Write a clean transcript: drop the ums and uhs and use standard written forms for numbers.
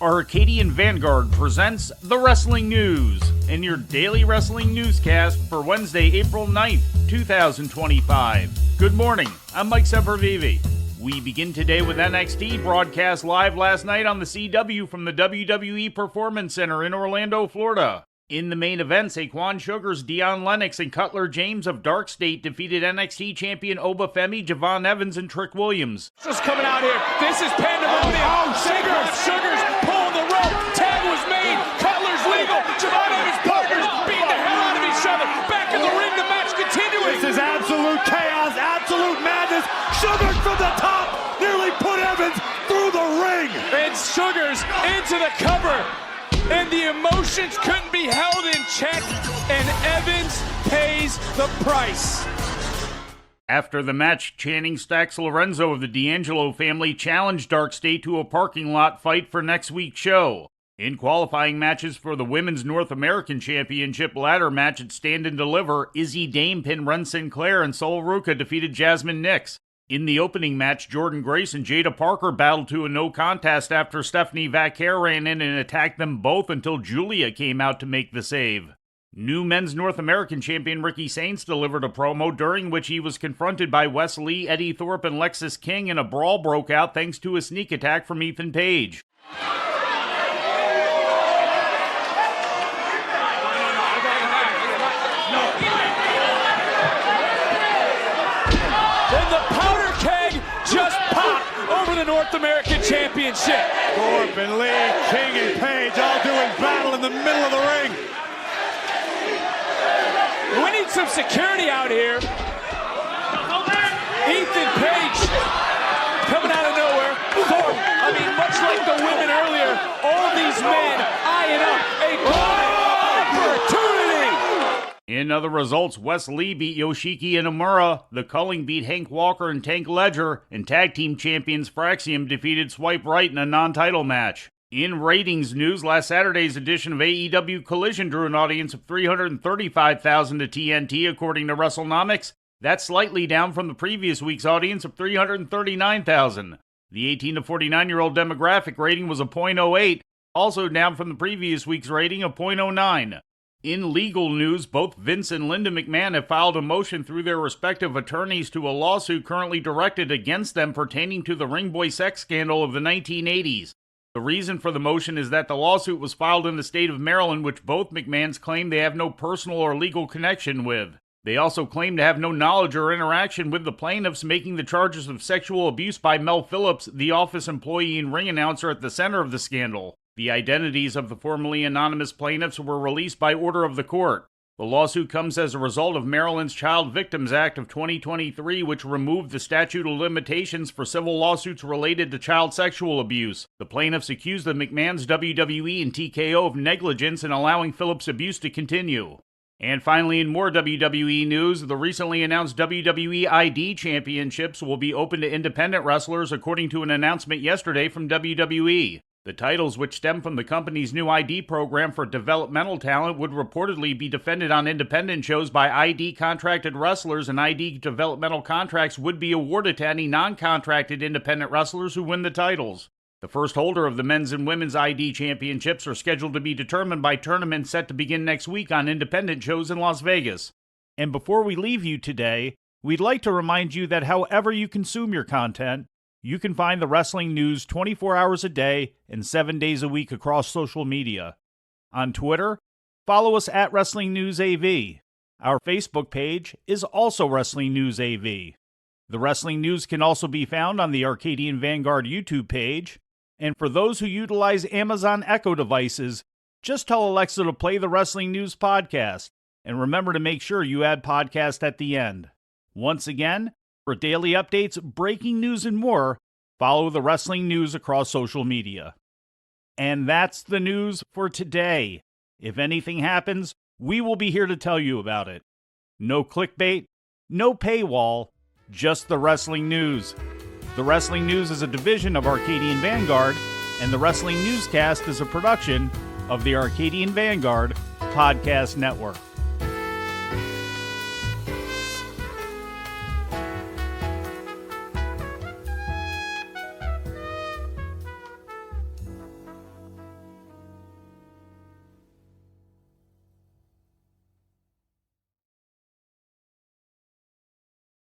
Arcadian Vanguard presents The Wrestling News in your daily wrestling newscast for Wednesday, April 9th, 2025. Good morning, I'm Mike Sempervive. We begin today with NXT broadcast live last night on the CW from the WWE Performance Center in Orlando, Florida. In the main event, Saquon Sugars, Dion Lennox, and Cutler James of Dark State defeated NXT champion Oba Femi, Javon Evans, and Trick Williams. Just coming out here. This is pandemonium. Sugars pulling the rope. Tag was made. Cutler's legal. Javon Evans' partners beat the hell out of each other. Back in the ring, the match continuing. This is absolute chaos, absolute madness. Sugars from the top nearly put Evans through the ring. And Sugars into the cover. And the emotions couldn't be held in check, and Evans pays the price. After the match, Channing Stax Lorenzo of the D'Angelo family challenged Dark State to a parking lot fight for next week's show. In qualifying matches for the Women's North American Championship ladder match at Stand and Deliver, Izzy Dame pinned Ren Sinclair and Sol Ruca defeated Jasmine Nix. In the opening match, Jordan Grace and Jada Parker battled to a no contest after Stephanie Vaquer ran in and attacked them both until Julia came out to make the save. New Men's North American champion Ricky Saints delivered a promo during which he was confronted by Wes Lee, Eddie Thorpe, and Lexis King, and a brawl broke out thanks to a sneak attack from Ethan Page. Just popped over the North American Championship. Thorpe and Lee, King and Page all doing battle in the middle of the ring. We need some security out here. Ethan Page coming out of nowhere. Thorpe, much like the women earlier, all these men eyeing up a opportunity. In other results, Wes Lee beat Yoshiki Inamura, The Culling beat Hank Walker and Tank Ledger, and tag team champions Fraxium defeated Swipe Right in a non-title match. In ratings news, last Saturday's edition of AEW Collision drew an audience of 335,000 to TNT, according to WrestleNomics. That's slightly down from the previous week's audience of 339,000. The 18 to 49-year-old demographic rating was a .08, also down from the previous week's rating of .09. In legal news, both Vince and Linda McMahon have filed a motion through their respective attorneys to a lawsuit currently directed against them pertaining to the ring boy sex scandal of the 1980s. The reason for the motion is that the lawsuit was filed in the state of Maryland, which both McMahons claim they have no personal or legal connection with. They also claim to have no knowledge or interaction with the plaintiffs, making the charges of sexual abuse by Mel Phillips, the office employee and ring announcer, at the center of the scandal. The identities of the formerly anonymous plaintiffs were released by order of the court. The lawsuit comes as a result of Maryland's Child Victims Act of 2023, which removed the statute of limitations for civil lawsuits related to child sexual abuse. The plaintiffs accused the McMahons, WWE, and TKO of negligence in allowing Phillips' abuse to continue. And finally, in more WWE news, the recently announced WWE ID Championships will be open to independent wrestlers, according to an announcement yesterday from WWE. The titles, which stem from the company's new ID program for developmental talent, would reportedly be defended on independent shows by ID contracted wrestlers, and ID developmental contracts would be awarded to any non-contracted independent wrestlers who win the titles. The first holder of the men's and women's ID championships are scheduled to be determined by tournaments set to begin next week on independent shows in Las Vegas. And before we leave you today, we'd like to remind you that however you consume your content, you can find the wrestling news 24 hours a day and 7 days a week across social media. On Twitter, follow us at Wrestling News AV. Our Facebook page is also Wrestling News AV. The Wrestling News can also be found on the Arcadian Vanguard YouTube page. And for those who utilize Amazon Echo devices, just tell Alexa to play the Wrestling News podcast. And remember to make sure you add podcast at the end. Once again, for daily updates, breaking news, and more, follow the Wrestling News across social media. And that's the news for today. If anything happens, we will be here to tell you about it. No clickbait, no paywall, just the Wrestling News. The Wrestling News is a division of Arcadian Vanguard, and the Wrestling Newscast is a production of the Arcadian Vanguard Podcast Network.